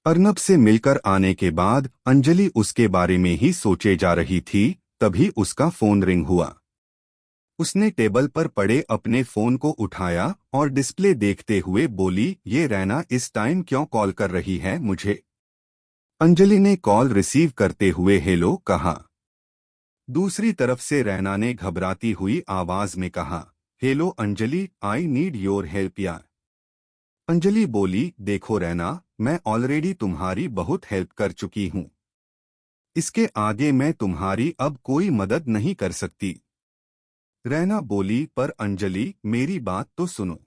अर्नब से मिलकर आने के बाद अंजलि उसके बारे में ही सोचे जा रही थी, तभी उसका फोन रिंग हुआ। उसने टेबल पर पड़े अपने फोन को उठाया और डिस्प्ले देखते हुए बोली, ये रैना इस टाइम क्यों कॉल कर रही है मुझे? अंजलि ने कॉल रिसीव करते हुए हेलो कहा। दूसरी तरफ से रैना ने घबराती हुई आवाज में कहा, hello Anjali, I need your help यार। अंजलि बोली, देखो रैना, मैं ऑलरेडी तुम्हारी बहुत हेल्प कर चुकी हूँ। इसके आगे मैं तुम्हारी अब कोई मदद नहीं कर सकती। रैना बोली, पर अंजलि मेरी बात तो सुनो।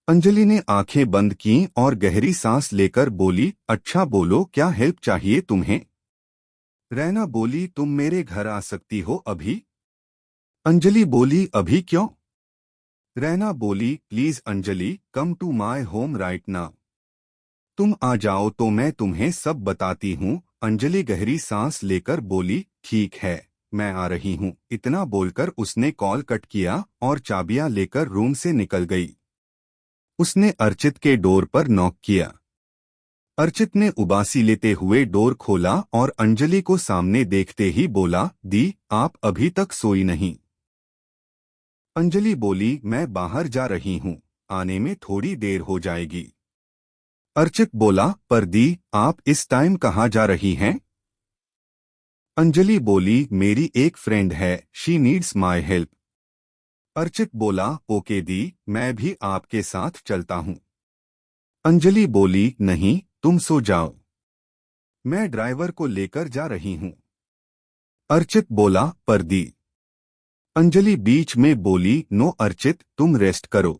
अंजलि ने आंखें बंद की और गहरी सांस लेकर बोली, अच्छा बोलो, क्या हेल्प चाहिए तुम्हें? रैना बोली, तुम मेरे घर आ सकती हो अभी? अंजलि बोली, अभी क्यों? रैना बोली, please Anjali, come to my home right now. तुम आ जाओ तो मैं तुम्हें सब बताती हूँ। अंजलि गहरी सांस लेकर बोली, ठीक है, मैं आ रही हूँ। इतना बोलकर उसने कॉल कट किया और चाबियां लेकर रूम से निकल गई। उसने अर्चित के डोर पर नॉक किया। अर्चित ने उबासी लेते हुए डोर खोला और अंजलि को सामने देखते ही बोला, दी, आप अभी तक सोई नहीं? अंजलि बोली, मैं बाहर जा रही हूँ, आने में थोड़ी देर हो जाएगी। अर्चित बोला, पर दी, आप इस टाइम कहाँ जा रही हैं? अंजलि बोली, मेरी एक फ्रेंड है, she needs my help. Archit बोला, ओके दी, मैं भी आपके साथ चलता हूँ। अंजलि बोली, नहीं, तुम सो जाओ, मैं ड्राइवर को लेकर जा रही हूँ। अर्चित बोला, पर दी। अंजलि बीच में बोली, नो अर्चित, तुम रेस्ट करो,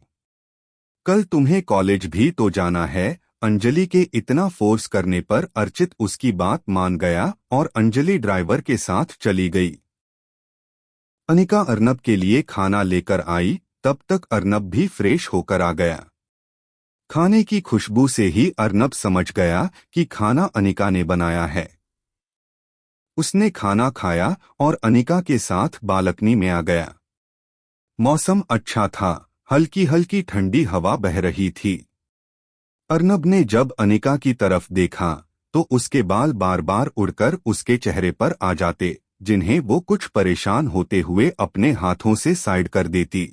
कल तुम्हें कॉलेज भी तो जाना है। अंजलि के इतना फोर्स करने पर अर्चित उसकी बात मान गया और अंजलि ड्राइवर के साथ चली गई। अनिका अर्नब के लिए खाना लेकर आई, तब तक अर्नब भी फ्रेश होकर आ गया। खाने की खुशबू से ही अर्नब समझ गया कि खाना अनिका ने बनाया है। उसने खाना खाया और अनिका के साथ बालकनी में आ गया। मौसम अच्छा था, हल्की हल्की ठंडी हवा बह रही थी। अर्नब ने जब अनिका की तरफ देखा तो उसके बाल बार बार उड़कर उसके चेहरे पर आ जाते, जिन्हें वो कुछ परेशान होते हुए अपने हाथों से साइड कर देती।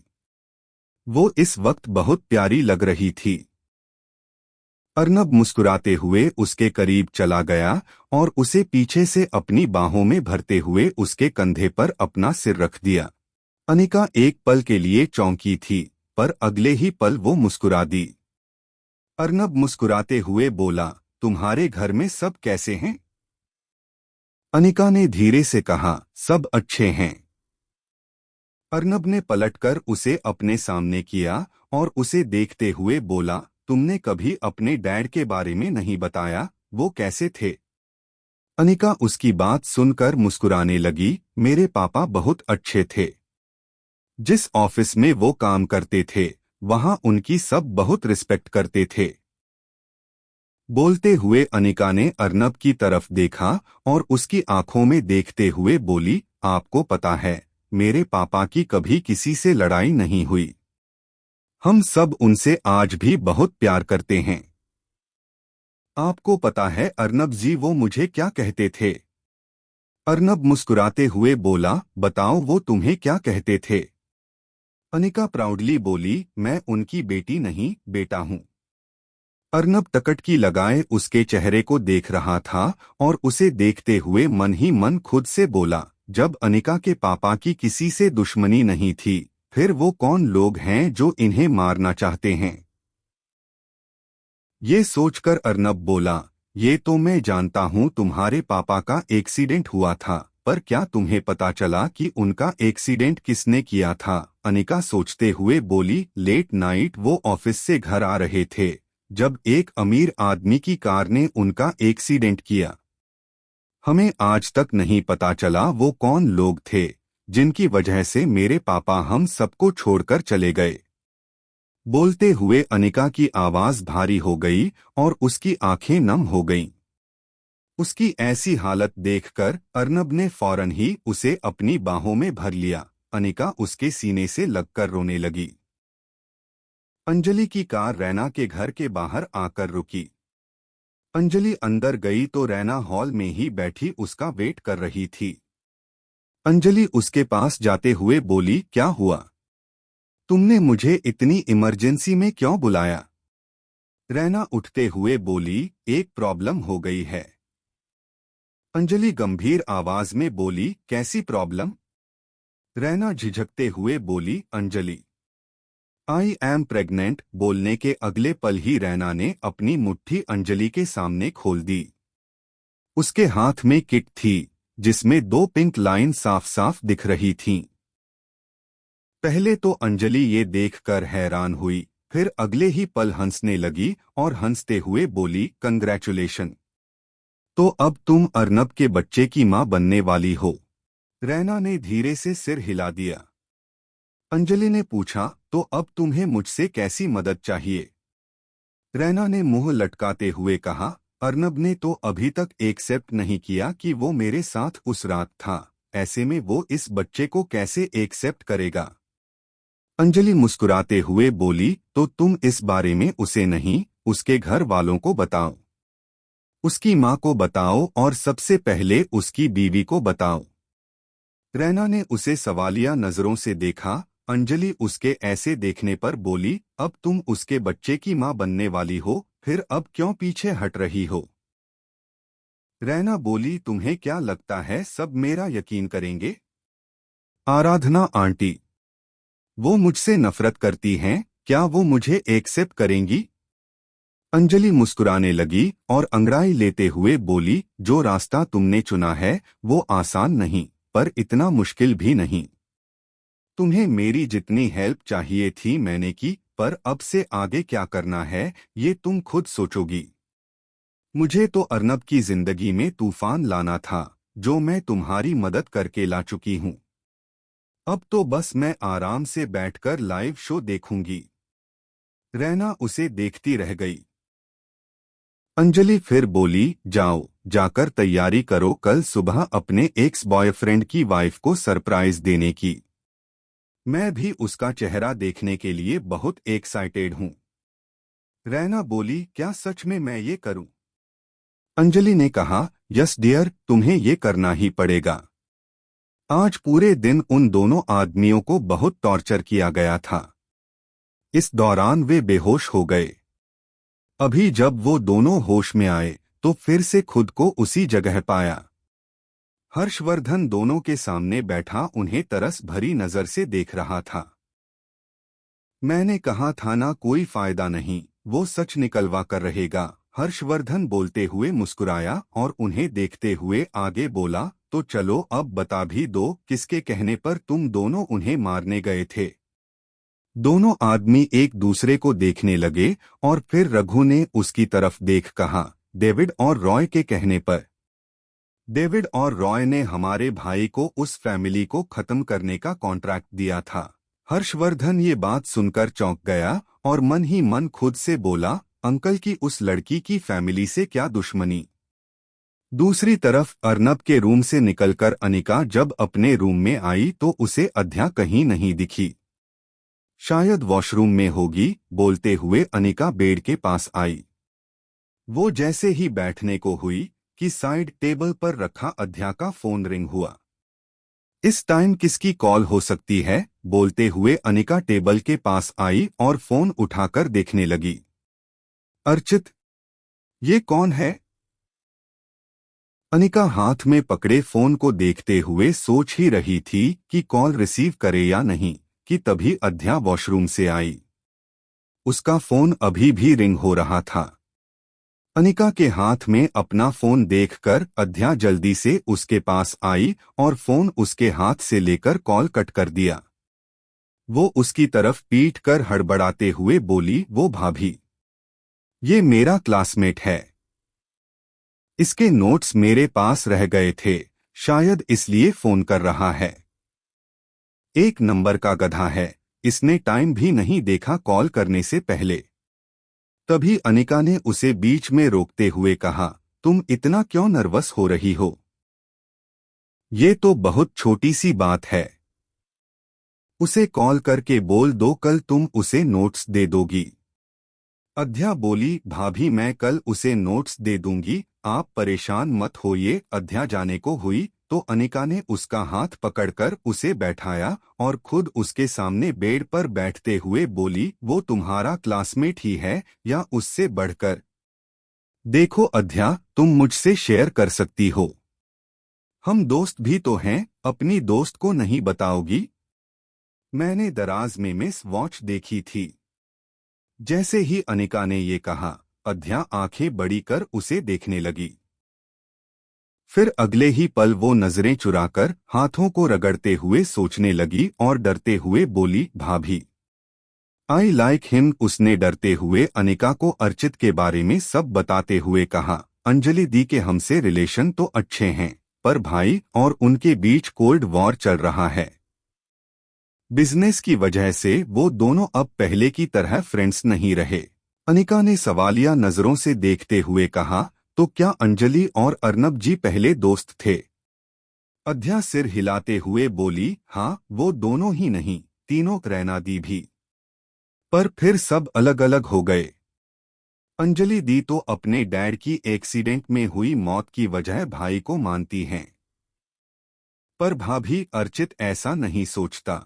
वो इस वक्त बहुत प्यारी लग रही थी। अर्नब मुस्कुराते हुए उसके करीब चला गया और उसे पीछे से अपनी बाहों में भरते हुए उसके कंधे पर अपना सिर रख दिया। अनिका एक पल के लिए चौंकी थी, पर अगले ही पल वो मुस्कुरा दी। अर्नब मुस्कुराते हुए बोला, तुम्हारे घर में सब कैसे हैं? अनिका ने धीरे से कहा, सब अच्छे हैं। अर्नब ने पलटकर उसे अपने सामने किया और उसे देखते हुए बोला, तुमने कभी अपने डैड के बारे में नहीं बताया, वो कैसे थे? अनिका उसकी बात सुनकर मुस्कुराने लगी, मेरे पापा बहुत अच्छे थे। जिस ऑफिस में वो काम करते थे, वहां उनकी सब बहुत रिस्पेक्ट करते थे। बोलते हुए अनिका ने अर्नब की तरफ देखा और उसकी आंखों में देखते हुए बोली, आपको पता है, मेरे पापा की कभी किसी से लड़ाई नहीं हुई। हम सब उनसे आज भी बहुत प्यार करते हैं। आपको पता है अर्नब जी, वो मुझे क्या कहते थे? अर्नब मुस्कुराते हुए बोला, बताओ वो तुम्हें क्या कहते थे? अनिका प्राउडली बोली, मैं उनकी बेटी नहीं, बेटा हूँ। अर्नब टकटकी लगाए उसके चेहरे को देख रहा था और उसे देखते हुए मन ही मन खुद से बोला, जब अनिका के पापा की किसी से दुश्मनी नहीं थी, फिर वो कौन लोग हैं जो इन्हें मारना चाहते हैं? ये सोचकर अर्नब बोला, ये तो मैं जानता हूँ, तुम्हारे पापा का एक्सीडेंट हुआ था, पर क्या तुम्हें पता चला कि उनका एक्सीडेंट किसने किया था? अनिका सोचते हुए बोली, लेट नाइट वो ऑफिस से घर आ रहे थे जब एक अमीर आदमी की कार ने उनका एक्सीडेंट किया। हमें आज तक नहीं पता चला वो कौन लोग थे जिनकी वजह से मेरे पापा हम सबको छोड़कर चले गए। बोलते हुए अनिका की आवाज भारी हो गई और उसकी आंखें नम हो गईं। उसकी ऐसी हालत देखकर अर्नब ने फौरन ही उसे अपनी बाहों में भर लिया। अनिका उसके सीने से लगकर रोने लगी। अंजलि की कार रैना के घर के बाहर आकर रुकी। अंजलि अंदर गई तो रैना हॉल में ही बैठी उसका वेट कर रही थी। अंजलि उसके पास जाते हुए बोली, क्या हुआ? तुमने मुझे इतनी इमरजेंसी में क्यों बुलाया? रैना उठते हुए बोली, एक प्रॉब्लम हो गई है। अंजलि गंभीर आवाज में बोली, कैसी प्रॉब्लम? रैना झिझकते हुए बोली, अंजलि, आई एम प्रेग्नेंट। बोलने के अगले पल ही रैना ने अपनी मुट्ठी अंजलि के सामने खोल दी। उसके हाथ में किट थी, जिसमें 2 पिंक लाइन साफ साफ दिख रही थीं। पहले तो अंजलि ये देखकर हैरान हुई, फिर अगले ही पल हंसने लगी और हंसते हुए बोली, कंग्रेचुलेशन। तो अब तुम अर्नब के बच्चे की मां बनने वाली हो। रैना ने धीरे से सिर हिला दिया। अंजलि ने पूछा, तो अब तुम्हें मुझसे कैसी मदद चाहिए? रैना ने मुंह लटकाते हुए कहा, अर्नब ने तो अभी तक एक्सेप्ट नहीं किया कि वो मेरे साथ उस रात था, ऐसे में वो इस बच्चे को कैसे एक्सेप्ट करेगा? अंजलि मुस्कुराते हुए बोली, तो तुम इस बारे में उसे नहीं, उसके घर वालों को बताओ। उसकी माँ को बताओ और सबसे पहले उसकी बीवी को बताओ। रैना ने उसे सवालिया नजरों से देखा। अंजलि उसके ऐसे देखने पर बोली, अब तुम उसके बच्चे की माँ बनने वाली हो, फिर अब क्यों पीछे हट रही हो? रैना बोली, तुम्हें क्या लगता है सब मेरा यकीन करेंगे? आराधना आंटी, वो मुझसे नफरत करती हैं, क्या वो मुझे एक्सेप्ट करेंगी? अंजलि मुस्कुराने लगी और अंगड़ाई लेते हुए बोली, जो रास्ता तुमने चुना है वो आसान नहीं, पर इतना मुश्किल भी नहीं। तुम्हें मेरी जितनी हेल्प चाहिए थी मैंने की, पर अब से आगे क्या करना है ये तुम खुद सोचोगी। मुझे तो अर्नब की जिंदगी में तूफान लाना था, जो मैं तुम्हारी मदद करके ला चुकी हूँ। अब तो बस मैं आराम से बैठकर लाइव शो देखूंगी। रैना उसे देखती रह गई। अंजलि फिर बोली, जाओ, जाकर तैयारी करो कल सुबह अपने एक्स बॉयफ्रेंड की वाइफ को सरप्राइज देने की। मैं भी उसका चेहरा देखने के लिए बहुत एक्साइटेड हूँ। रैना बोली, क्या सच में मैं ये करूँ? अंजलि ने कहा, यस डियर, तुम्हें ये करना ही पड़ेगा। आज पूरे दिन उन दोनों आदमियों को बहुत टॉर्चर किया गया था। इस दौरान वे बेहोश हो गए। अभी जब वो दोनों होश में आए तो फिर से खुद को उसी जगह पाया। हर्षवर्धन दोनों के सामने बैठा उन्हें तरस भरी नजर से देख रहा था। मैंने कहा था ना, कोई फायदा नहीं, वो सच निकलवा कर रहेगा। हर्षवर्धन बोलते हुए मुस्कुराया और उन्हें देखते हुए आगे बोला, तो चलो अब बता भी दो, किसके कहने पर तुम दोनों उन्हें मारने गए थे? दोनों आदमी एक दूसरे को देखने लगे और फिर रघु ने उसकी तरफ देख कहा, डेविड और रॉय के कहने पर। डेविड और रॉय ने हमारे भाई को उस फैमिली को खत्म करने का कॉन्ट्रैक्ट दिया था। हर्षवर्धन ये बात सुनकर चौंक गया और मन ही मन खुद से बोला, अंकल की उस लड़की की फैमिली से क्या दुश्मनी? दूसरी तरफ अर्नब के रूम से निकलकर अनिका जब अपने रूम में आई तो उसे अध्या कहीं नहीं दिखी। शायद वॉशरूम में होगी, बोलते हुए अनिका बेड के पास आई। वो जैसे ही बैठने को हुई कि साइड टेबल पर रखा अध्या का फोन रिंग हुआ। इस टाइम किसकी कॉल हो सकती है? बोलते हुए अनिका टेबल के पास आई और फोन उठाकर देखने लगी। अर्चित, ये कौन है? अनिका हाथ में पकड़े फोन को देखते हुए सोच ही रही थी कि कॉल रिसीव करे या नहीं, कि तभी अध्या वॉशरूम से आई। उसका फोन अभी भी रिंग हो रहा था। अनिका के हाथ में अपना फोन देखकर अध्या जल्दी से उसके पास आई और फोन उसके हाथ से लेकर कॉल कट कर दिया। वो उसकी तरफ पीट कर हड़बड़ाते हुए बोली, वो भाभी, ये मेरा क्लासमेट है। इसके नोट्स मेरे पास रह गए थे, शायद इसलिए फोन कर रहा है। एक नंबर का गधा है, इसने टाइम भी नहीं देखा कॉल करने से पहले। तभी अनिका ने उसे बीच में रोकते हुए कहा, तुम इतना क्यों नर्वस हो रही हो? ये तो बहुत छोटी सी बात है। उसे कॉल करके बोल दो कल तुम उसे नोट्स दे दोगी। अध्या बोली, भाभी मैं कल उसे नोट्स दे दूंगी, आप परेशान मत होइए। अध्या जाने को हुई तो अनिका ने उसका हाथ पकड़कर उसे बैठाया और खुद उसके सामने बेड पर बैठते हुए बोली, वो तुम्हारा क्लासमेट ही है या उससे बढ़कर। देखो अध्या, तुम मुझसे शेयर कर सकती हो। हम दोस्त भी तो हैं, अपनी दोस्त को नहीं बताओगी? मैंने दराज में मिस वॉच देखी थी। जैसे ही अनिका ने ये कहा, अध्या आंखें बड़ी कर उसे देखने लगी। फिर अगले ही पल वो नजरें चुराकर हाथों को रगड़ते हुए सोचने लगी और डरते हुए बोली, भाभी आई लाइक हिम। उसने डरते हुए अनिका को अर्चित के बारे में सब बताते हुए कहा, अंजलि दी के हमसे रिलेशन तो अच्छे हैं, पर भाई और उनके बीच कोल्ड वॉर चल रहा है। बिजनेस की वजह से वो दोनों अब पहले की तरह फ्रेंड्स नहीं रहे। अनिका ने सवालिया नजरों से देखते हुए कहा, तो क्या अंजलि और अर्नब जी पहले दोस्त थे? अध्या सिर हिलाते हुए बोली, हाँ वो दोनों ही नहीं, तीनों रैना दी भी। पर फिर सब अलग अलग हो गए। अंजलि दी तो अपने डैड की एक्सीडेंट में हुई मौत की वजह भाई को मानती हैं, पर भाभी अर्चित ऐसा नहीं सोचता।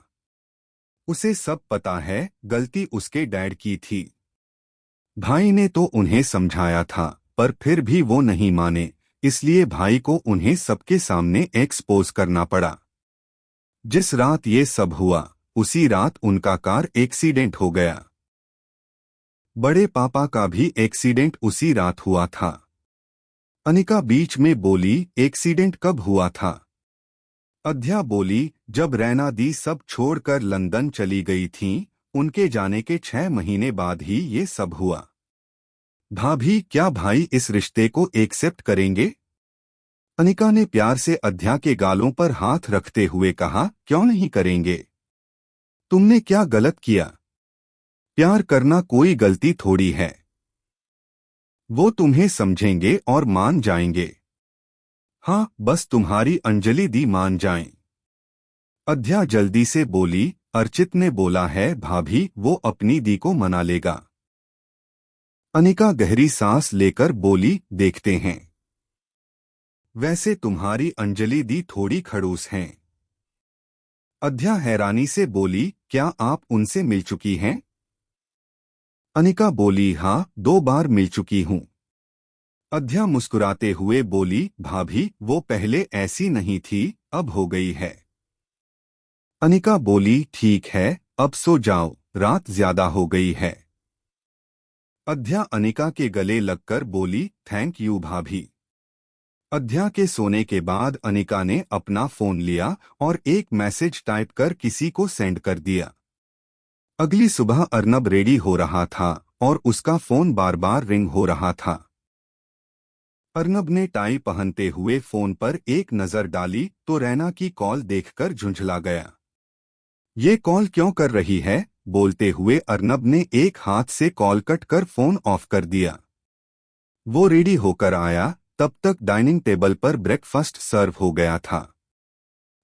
उसे सब पता है, गलती उसके डैड की थी। भाई ने तो उन्हें समझाया था, पर फिर भी वो नहीं माने, इसलिए भाई को उन्हें सबके सामने एक्सपोज करना पड़ा। जिस रात ये सब हुआ, उसी रात उनका कार एक्सीडेंट हो गया। बड़े पापा का भी एक्सीडेंट उसी रात हुआ था। अनिका बीच में बोली, एक्सीडेंट कब हुआ था? अध्या बोली, जब रैना दी सब छोड़कर लंदन चली गई थीं, उनके जाने के 6 महीने बाद ही ये सब हुआ। भाभी क्या भाई इस रिश्ते को एक्सेप्ट करेंगे? अनिका ने प्यार से अध्या के गालों पर हाथ रखते हुए कहा, क्यों नहीं करेंगे? तुमने क्या गलत किया? प्यार करना कोई गलती थोड़ी है। वो तुम्हें समझेंगे और मान जाएंगे। हाँ, बस तुम्हारी अंजलि दी मान जाएं। अध्या जल्दी से बोली, अर्चित ने बोला है भाभी वो अपनी दी को मना लेगा। अनिका गहरी सांस लेकर बोली, देखते हैं। वैसे तुम्हारी अंजलि दी थोड़ी खड़ूस हैं। अध्या हैरानी से बोली, क्या आप उनसे मिल चुकी हैं? अनिका बोली, हाँ 2 बार मिल चुकी हूँ। अध्या मुस्कुराते हुए बोली, भाभी वो पहले ऐसी नहीं थी, अब हो गई है। अनिका बोली, ठीक है, अब सो जाओ, रात ज्यादा हो गई है। अध्या अनिका के गले लगकर बोली, थैंक यू भाभी। अध्या के सोने के बाद अनिका ने अपना फोन लिया और एक मैसेज टाइप कर किसी को सेंड कर दिया। अगली सुबह अर्नब रेडी हो रहा था और उसका फोन बार बार रिंग हो रहा था। अर्नब ने टाई पहनते हुए फोन पर एक नजर डाली तो रैना की कॉल देखकर झुंझला गया। ये कॉल क्यों कर रही है? बोलते हुए अर्नब ने एक हाथ से कॉल कट कर फोन ऑफ कर दिया। वो रेडी होकर आया, तब तक डाइनिंग टेबल पर ब्रेकफास्ट सर्व हो गया था।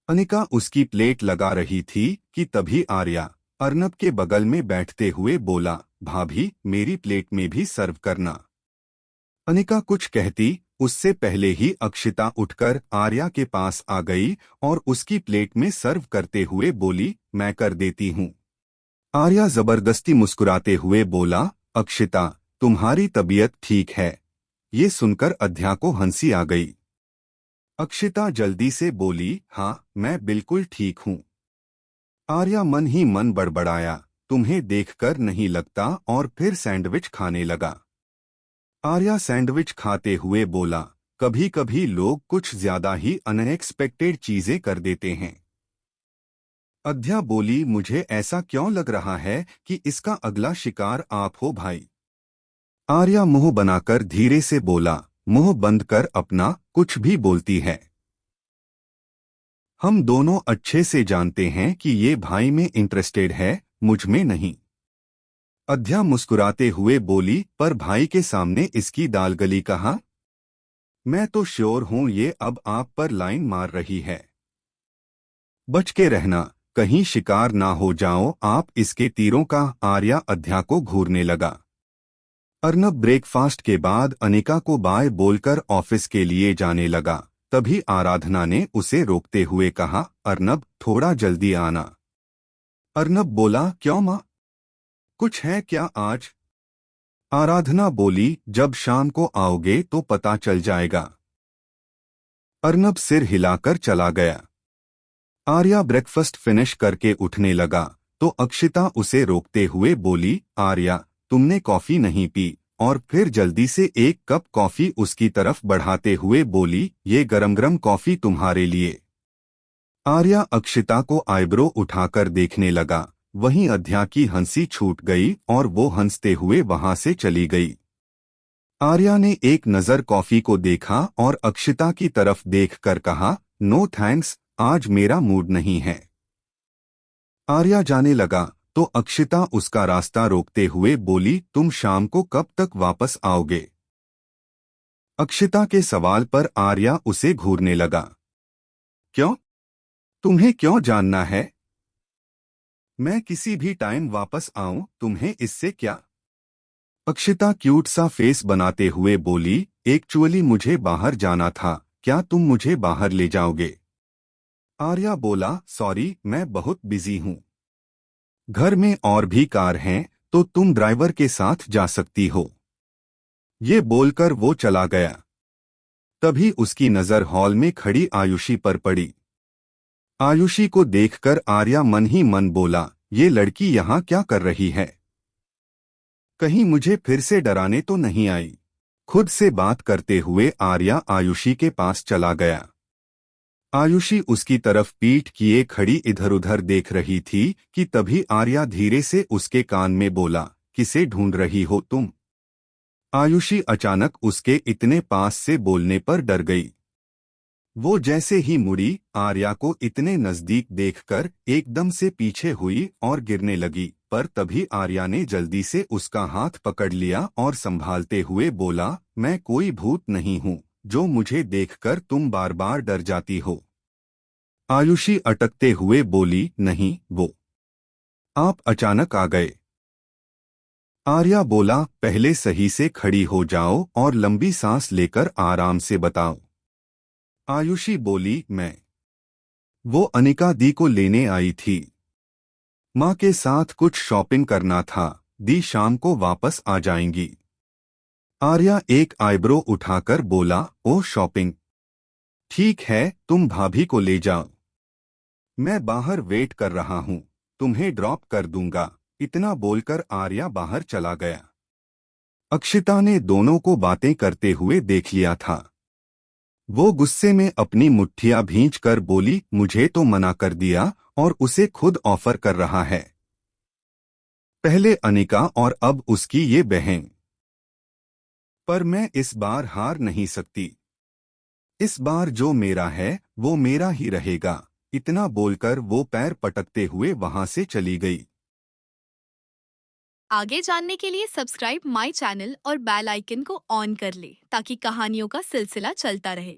अनिका उसकी प्लेट लगा रही थी कि तभी आर्या अर्नब के बगल में बैठते हुए बोला, भाभी मेरी प्लेट में भी सर्व करना। अनिका कुछ कहती उससे पहले ही अक्षिता उठकर आर्या के पास आ गई और उसकी प्लेट में सर्व करते हुए बोली, मैं कर देती हूँ। आर्या जबरदस्ती मुस्कुराते हुए बोला, अक्षिता तुम्हारी तबीयत ठीक है? ये सुनकर अध्या को हंसी आ गई। अक्षिता जल्दी से बोली, हाँ मैं बिल्कुल ठीक हूँ। आर्या मन ही मन बड़बड़ाया, तुम्हें देखकर नहीं लगता, और फिर सैंडविच खाने लगा। आर्या सैंडविच खाते हुए बोला, कभी कभी लोग कुछ ज्यादा ही अनएक्सपेक्टेड चीजें कर देते हैं। अध्या बोली, मुझे ऐसा क्यों लग रहा है कि इसका अगला शिकार आप हो भाई? आर्या मुंह बनाकर धीरे से बोला, मुंह बंद कर अपना, कुछ भी बोलती है। हम दोनों अच्छे से जानते हैं कि ये भाई में इंटरेस्टेड है, मुझ में नहीं। अध्या मुस्कुराते हुए बोली, पर भाई के सामने इसकी दाल गली कहाँ? मैं तो श्योर हूं ये अब आप पर लाइन मार रही है। बच के रहना, कहीं शिकार ना हो जाओ आप इसके तीरों का। आर्या अध्या को घूरने लगा। अर्नब ब्रेकफास्ट के बाद अनिका को बाय बोलकर ऑफिस के लिए जाने लगा। तभी आराधना ने उसे रोकते हुए कहा, अर्नब थोड़ा जल्दी आना। अर्नब बोला, क्यों माँ, कुछ है क्या आज? आराधना बोली, जब शाम को आओगे तो पता चल जाएगा। अर्नब सिर हिलाकर चला गया। आर्या ब्रेकफास्ट फिनिश करके उठने लगा तो अक्षिता उसे रोकते हुए बोली, आर्या तुमने कॉफी नहीं पी? और फिर जल्दी से एक कप कॉफी उसकी तरफ बढ़ाते हुए बोली, ये गरम गरम कॉफी तुम्हारे लिए। आर्या अक्षिता को आईब्रो उठाकर देखने लगा। वहीं अध्या की हंसी छूट गई और वो हंसते हुए वहां से चली गई। आर्या ने एक नजर कॉफी को देखा और अक्षिता की तरफ देखकर कहा, नो थैंक्स, आज मेरा मूड नहीं है। आर्या जाने लगा तो अक्षिता उसका रास्ता रोकते हुए बोली, तुम शाम को कब तक वापस आओगे? अक्षिता के सवाल पर आर्या उसे घूरने लगा। क्यों? तुम्हें क्यों जानना है? मैं किसी भी टाइम वापस आऊं, तुम्हें इससे क्या? अक्षिता क्यूट सा फेस बनाते हुए बोली, एक्चुअली मुझे बाहर जाना था, क्या तुम मुझे बाहर ले जाओगे? आर्या बोला, सॉरी मैं बहुत बिजी हूं। घर में और भी कार हैं तो तुम ड्राइवर के साथ जा सकती हो। ये बोलकर वो चला गया। तभी उसकी नजर हॉल में खड़ी आयुषी पर पड़ी। आयुषी को देखकर आर्या मन ही मन बोला, ये लड़की यहाँ क्या कर रही है? कहीं मुझे फिर से डराने तो नहीं आई? खुद से बात करते हुए आर्या आयुषी के पास चला गया। आयुषी उसकी तरफ पीठ किए खड़ी इधर उधर देख रही थी कि तभी आर्या धीरे से उसके कान में बोला, किसे ढूंढ रही हो तुम? आयुषी अचानक उसके इतने पास से बोलने पर डर गई। वो जैसे ही मुड़ी, आर्या को इतने नजदीक देखकर एकदम से पीछे हुई और गिरने लगी। पर तभी आर्या ने जल्दी से उसका हाथ पकड़ लिया और संभालते हुए बोला, मैं कोई भूत नहीं हूँ जो मुझे देखकर तुम बार बार डर जाती हो। आयुषी अटकते हुए बोली, नहीं, वो आप अचानक आ गए। आर्या बोला, पहले सही से खड़ी हो जाओ और लंबी सांस लेकर आराम से बताओ। आयुषी बोली, वो अनिका दी को लेने आई थी। माँ के साथ कुछ शॉपिंग करना था, दी शाम को वापस आ जाएंगी। आर्या एक आईब्रो उठाकर बोला, ओ शॉपिंग, ठीक है, तुम भाभी को ले जाओ। मैं बाहर वेट कर रहा हूँ, तुम्हें ड्रॉप कर दूंगा। इतना बोलकर आर्या बाहर चला गया। अक्षिता ने दोनों को बातें करते हुए देख लिया था। वो गुस्से में अपनी मुट्ठियां भींचकर बोली, मुझे तो मना कर दिया और उसे खुद ऑफर कर रहा है। पहले अनिका और अब उसकी ये बहन। पर मैं इस बार हार नहीं सकती। इस बार जो मेरा है वो मेरा ही रहेगा। इतना बोलकर वो पैर पटकते हुए वहां से चली गई। आगे जानने के लिए सब्सक्राइब माई चैनल और बेल आइकन को ऑन कर ले ताकि कहानियों का सिलसिला चलता रहे।